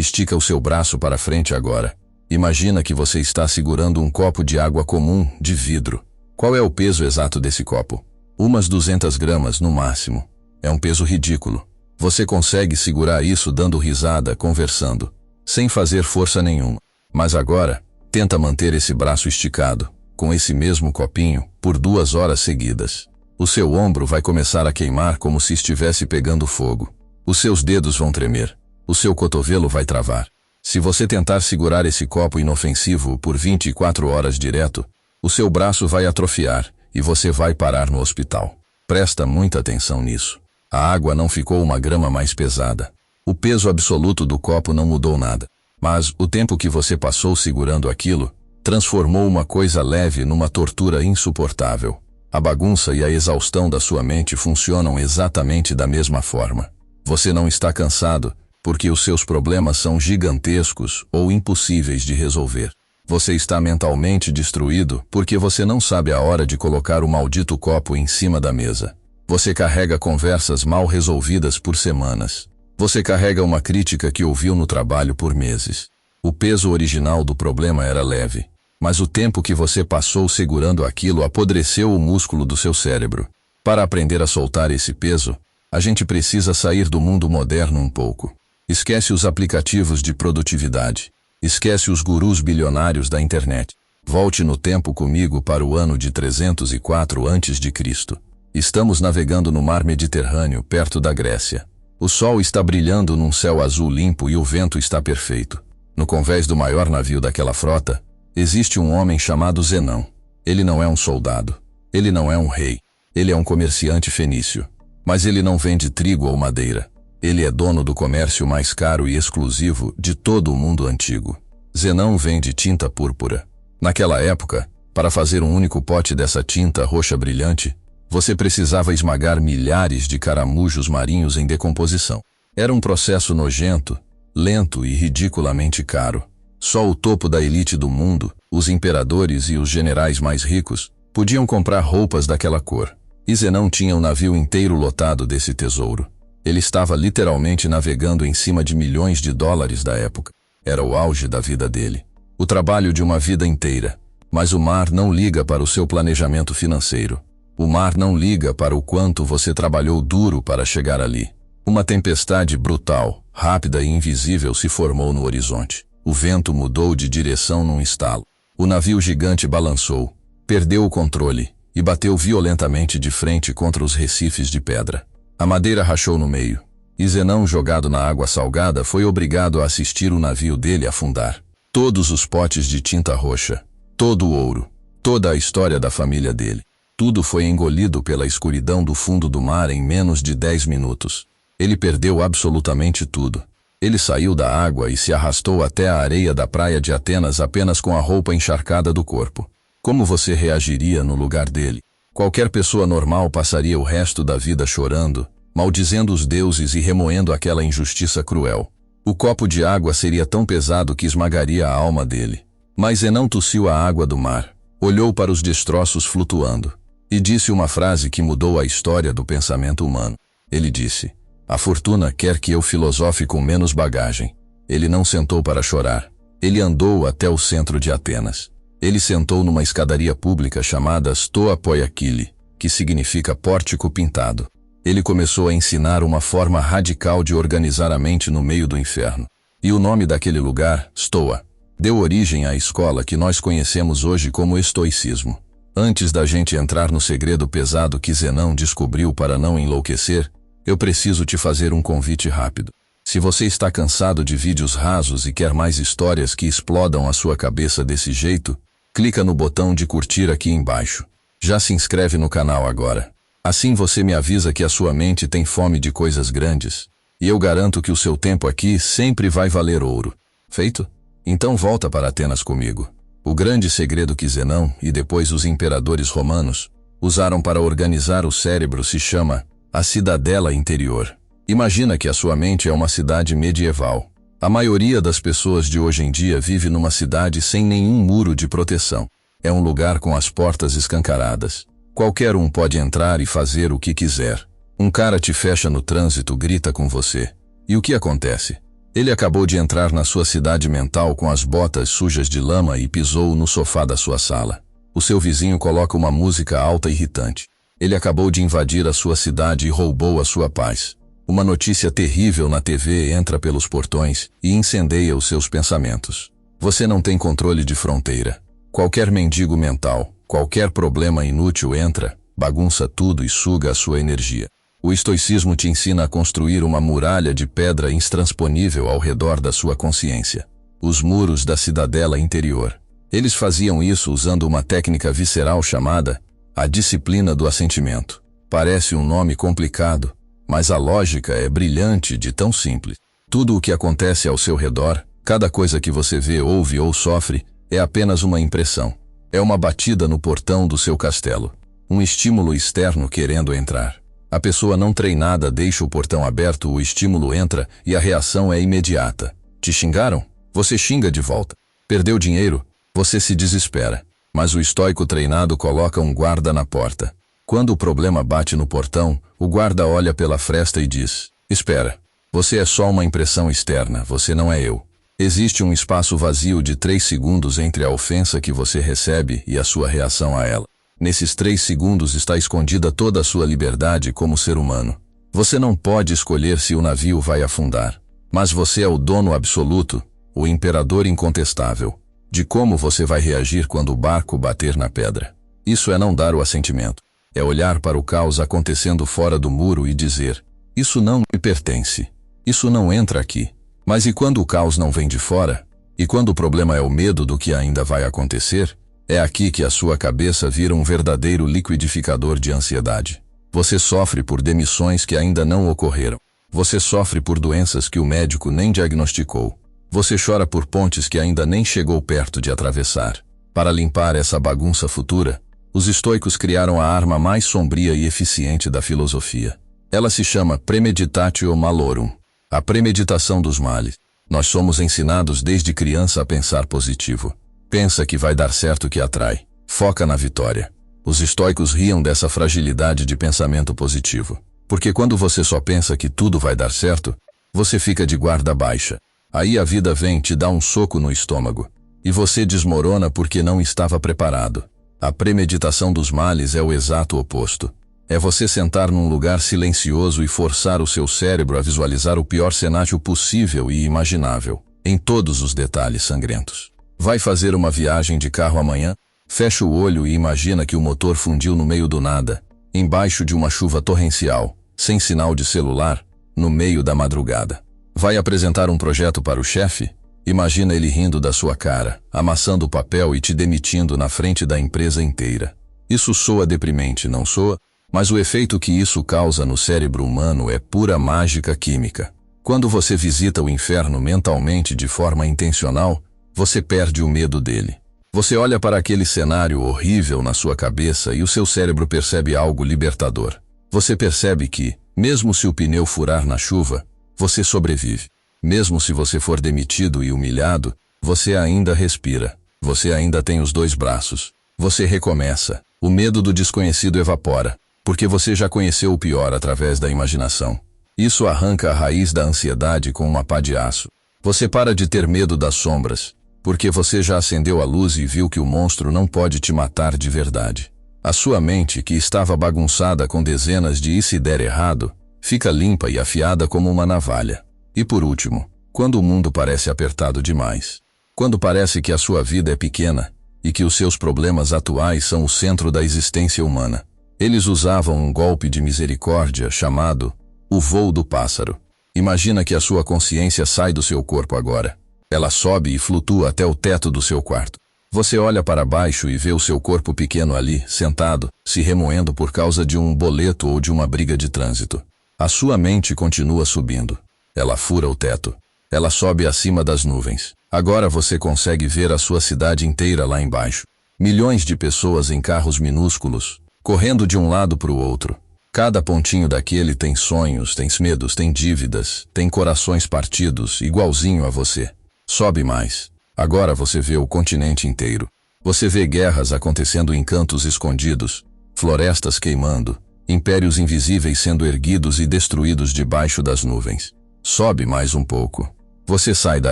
Estica o seu braço para frente agora. Imagina que você está segurando um copo de água comum, de vidro. Qual é o peso exato desse copo? Umas 200 gramas no máximo. É um peso ridículo. Você consegue segurar isso dando risada, conversando, sem fazer força nenhuma. Mas agora, tenta manter esse braço esticado, com esse mesmo copinho, por 2 horas seguidas. O seu ombro vai começar a queimar como se estivesse pegando fogo. Os seus dedos vão tremer. O seu cotovelo vai travar. Se você tentar segurar esse copo inofensivo por 24 horas direto, o seu braço vai atrofiar e você vai parar no hospital. Presta muita atenção nisso. A água não ficou 1 grama mais pesada. O peso absoluto do copo não mudou nada. Mas o tempo que você passou segurando aquilo transformou uma coisa leve numa tortura insuportável. A bagunça e a exaustão da sua mente funcionam exatamente da mesma forma. Você não está cansado porque os seus problemas são gigantescos ou impossíveis de resolver. Você está mentalmente destruído porque você não sabe a hora de colocar o maldito copo em cima da mesa. Você carrega conversas mal resolvidas por semanas. Você carrega uma crítica que ouviu no trabalho por meses. O peso original do problema era leve, mas o tempo que você passou segurando aquilo apodreceu o músculo do seu cérebro. Para aprender a soltar esse peso, a gente precisa sair do mundo moderno um pouco. Esquece os aplicativos de produtividade. Esquece os gurus bilionários da internet. Volte no tempo comigo para o ano de 304 a.C. Estamos navegando no mar Mediterrâneo, perto da Grécia. O sol está brilhando num céu azul limpo e o vento está perfeito. No convés do maior navio daquela frota, existe um homem chamado Zenão. Ele não é um soldado. Ele não é um rei. Ele é um comerciante fenício. Mas ele não vende trigo ou madeira. Ele é dono do comércio mais caro e exclusivo de todo o mundo antigo. Zenão vende tinta púrpura. Naquela época, para fazer um único pote dessa tinta roxa brilhante, você precisava esmagar milhares de caramujos marinhos em decomposição. Era um processo nojento, lento e ridiculamente caro. Só o topo da elite do mundo, os imperadores e os generais mais ricos, podiam comprar roupas daquela cor. E Zenão tinha um navio inteiro lotado desse tesouro. Ele estava literalmente navegando em cima de milhões de dólares da época. Era o auge da vida dele. O trabalho de uma vida inteira. Mas o mar não liga para o seu planejamento financeiro. O mar não liga para o quanto você trabalhou duro para chegar ali. Uma tempestade brutal, rápida e invisível se formou no horizonte. O vento mudou de direção num estalo. O navio gigante balançou, perdeu o controle e bateu violentamente de frente contra os recifes de pedra. A madeira rachou no meio, e Zenão, jogado na água salgada, foi obrigado a assistir o navio dele afundar. Todos os potes de tinta roxa, todo o ouro, toda a história da família dele, tudo foi engolido pela escuridão do fundo do mar em menos de 10 minutos. Ele perdeu absolutamente tudo. Ele saiu da água e se arrastou até a areia da praia de Atenas apenas com a roupa encharcada do corpo. Como você reagiria no lugar dele? Qualquer pessoa normal passaria o resto da vida chorando, maldizendo os deuses e remoendo aquela injustiça cruel. O copo de água seria tão pesado que esmagaria a alma dele. Mas Zenão tossiu a água do mar, olhou para os destroços flutuando, e disse uma frase que mudou a história do pensamento humano. Ele disse: "A fortuna quer que eu filosofe com menos bagagem." Ele não sentou para chorar. Ele andou até o centro de Atenas. Ele sentou numa escadaria pública chamada Stoa Poiakili, que significa pórtico pintado. Ele começou a ensinar uma forma radical de organizar a mente no meio do inferno. E o nome daquele lugar, Stoa, deu origem à escola que nós conhecemos hoje como estoicismo. Antes da gente entrar no segredo pesado que Zenão descobriu para não enlouquecer, eu preciso te fazer um convite rápido. Se você está cansado de vídeos rasos e quer mais histórias que explodam a sua cabeça desse jeito, clica no botão de curtir aqui embaixo. Já se inscreve no canal agora. Assim você me avisa que a sua mente tem fome de coisas grandes. E eu garanto que o seu tempo aqui sempre vai valer ouro. Feito? Então volta para Atenas comigo. O grande segredo que Zenão e depois os imperadores romanos usaram para organizar o cérebro se chama a cidadela interior. Imagina que a sua mente é uma cidade medieval. A maioria das pessoas de hoje em dia vive numa cidade sem nenhum muro de proteção. É um lugar com as portas escancaradas. Qualquer um pode entrar e fazer o que quiser. Um cara te fecha no trânsito, grita com você. E o que acontece? Ele acabou de entrar na sua cidade mental com as botas sujas de lama e pisou no sofá da sua sala. O seu vizinho coloca uma música alta e irritante. Ele acabou de invadir a sua cidade e roubou a sua paz. Uma notícia terrível na TV entra pelos portões e incendeia os seus pensamentos. Você não tem controle de fronteira. Qualquer mendigo mental, qualquer problema inútil entra, bagunça tudo e suga a sua energia. O estoicismo te ensina a construir uma muralha de pedra intransponível ao redor da sua consciência. Os muros da cidadela interior. Eles faziam isso usando uma técnica visceral chamada a disciplina do assentimento. Parece um nome complicado, mas a lógica é brilhante de tão simples. Tudo o que acontece ao seu redor, cada coisa que você vê, ouve ou sofre, é apenas uma impressão. É uma batida no portão do seu castelo. Um estímulo externo querendo entrar. A pessoa não treinada deixa o portão aberto, o estímulo entra e a reação é imediata. Te xingaram? Você xinga de volta. Perdeu dinheiro? Você se desespera. Mas o estoico treinado coloca um guarda na porta. Quando o problema bate no portão, o guarda olha pela fresta e diz: espera, você é só uma impressão externa, você não é eu. Existe um espaço vazio de 3 segundos entre a ofensa que você recebe e a sua reação a ela. Nesses 3 segundos está escondida toda a sua liberdade como ser humano. Você não pode escolher se o navio vai afundar. Mas você é o dono absoluto, o imperador incontestável, de como você vai reagir quando o barco bater na pedra. Isso é não dar o assentimento. É olhar para o caos acontecendo fora do muro e dizer: isso não me pertence. Isso não entra aqui. Mas e quando o caos não vem de fora? E quando o problema é o medo do que ainda vai acontecer? É aqui que a sua cabeça vira um verdadeiro liquidificador de ansiedade. Você sofre por demissões que ainda não ocorreram. Você sofre por doenças que o médico nem diagnosticou. Você chora por pontes que ainda nem chegou perto de atravessar. Para limpar essa bagunça futura, os estoicos criaram a arma mais sombria e eficiente da filosofia. Ela se chama premeditatio malorum, a premeditação dos males. Nós somos ensinados desde criança a pensar positivo. Pensa que vai dar certo, que atrai. Foca na vitória. Os estoicos riam dessa fragilidade de pensamento positivo. Porque quando você só pensa que tudo vai dar certo, você fica de guarda baixa. Aí a vida vem, te dá um soco no estômago. E você desmorona porque não estava preparado. A premeditação dos males é o exato oposto. É você sentar num lugar silencioso e forçar o seu cérebro a visualizar o pior cenário possível e imaginável, em todos os detalhes sangrentos. Vai fazer uma viagem de carro amanhã? Fecha o olho e imagina que o motor fundiu no meio do nada, embaixo de uma chuva torrencial, sem sinal de celular, no meio da madrugada. Vai apresentar um projeto para o chefe? Imagina ele rindo da sua cara, amassando o papel e te demitindo na frente da empresa inteira. Isso soa deprimente, não soa? Mas o efeito que isso causa no cérebro humano é pura mágica química. Quando você visita o inferno mentalmente de forma intencional, você perde o medo dele. Você olha para aquele cenário horrível na sua cabeça e o seu cérebro percebe algo libertador. Você percebe que, mesmo se o pneu furar na chuva, você sobrevive. Mesmo se você for demitido e humilhado, você ainda respira. Você ainda tem os 2 braços. Você recomeça. O medo do desconhecido evapora, porque você já conheceu o pior através da imaginação. Isso arranca a raiz da ansiedade com uma pá de aço. Você para de ter medo das sombras, porque você já acendeu a luz e viu que o monstro não pode te matar de verdade. A sua mente, que estava bagunçada com dezenas de "e se der errado", fica limpa e afiada como uma navalha. E por último, quando o mundo parece apertado demais, quando parece que a sua vida é pequena e que os seus problemas atuais são o centro da existência humana, eles usavam um golpe de misericórdia chamado o voo do pássaro. Imagina que a sua consciência sai do seu corpo agora. Ela sobe e flutua até o teto do seu quarto. Você olha para baixo e vê o seu corpo pequeno ali, sentado, se remoendo por causa de um boleto ou de uma briga de trânsito. A sua mente continua subindo. Ela fura o teto. Ela sobe acima das nuvens. Agora você consegue ver a sua cidade inteira lá embaixo. Milhões de pessoas em carros minúsculos, correndo de um lado para o outro. Cada pontinho daquele tem sonhos, tem medos, tem dívidas, tem corações partidos, igualzinho a você. Sobe mais. Agora você vê o continente inteiro. Você vê guerras acontecendo em cantos escondidos, florestas queimando, impérios invisíveis sendo erguidos e destruídos debaixo das nuvens. Sobe mais um pouco. Você sai da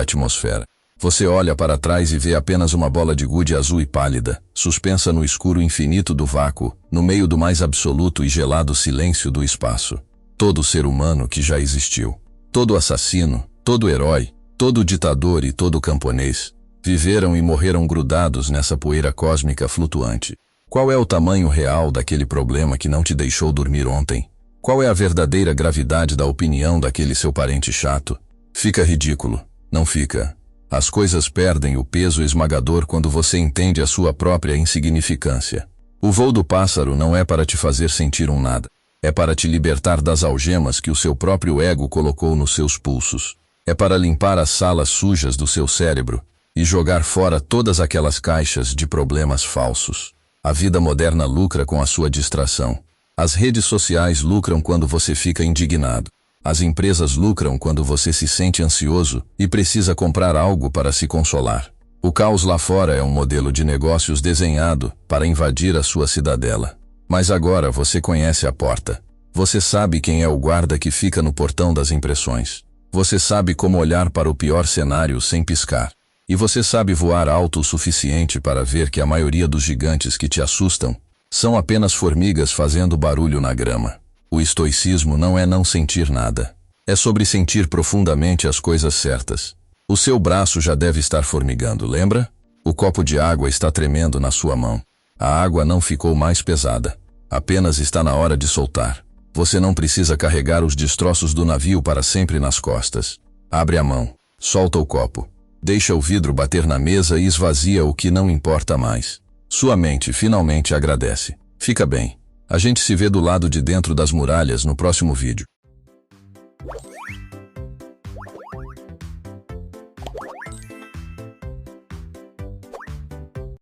atmosfera. Você olha para trás e vê apenas uma bola de gude azul e pálida, suspensa no escuro infinito do vácuo, no meio do mais absoluto e gelado silêncio do espaço. Todo ser humano que já existiu, todo assassino, todo herói, todo ditador e todo camponês, viveram e morreram grudados nessa poeira cósmica flutuante. Qual é o tamanho real daquele problema que não te deixou dormir ontem? Qual é a verdadeira gravidade da opinião daquele seu parente chato? Fica ridículo, não fica? As coisas perdem o peso esmagador quando você entende a sua própria insignificância. O voo do pássaro não é para te fazer sentir um nada. É para te libertar das algemas que o seu próprio ego colocou nos seus pulsos. É para limpar as salas sujas do seu cérebro e jogar fora todas aquelas caixas de problemas falsos. A vida moderna lucra com a sua distração. As redes sociais lucram quando você fica indignado. As empresas lucram quando você se sente ansioso e precisa comprar algo para se consolar. O caos lá fora é um modelo de negócios desenhado para invadir a sua cidadela. Mas agora você conhece a porta. Você sabe quem é o guarda que fica no portão das impressões. Você sabe como olhar para o pior cenário sem piscar. E você sabe voar alto o suficiente para ver que a maioria dos gigantes que te assustam são apenas formigas fazendo barulho na grama. O estoicismo não é não sentir nada. É sobre sentir profundamente as coisas certas. O seu braço já deve estar formigando, lembra? O copo de água está tremendo na sua mão. A água não ficou mais pesada. Apenas está na hora de soltar. Você não precisa carregar os destroços do navio para sempre nas costas. Abre a mão. Solta o copo. Deixa o vidro bater na mesa e esvazia o que não importa mais. Sua mente finalmente agradece. Fica bem. A gente se vê do lado de dentro das muralhas no próximo vídeo.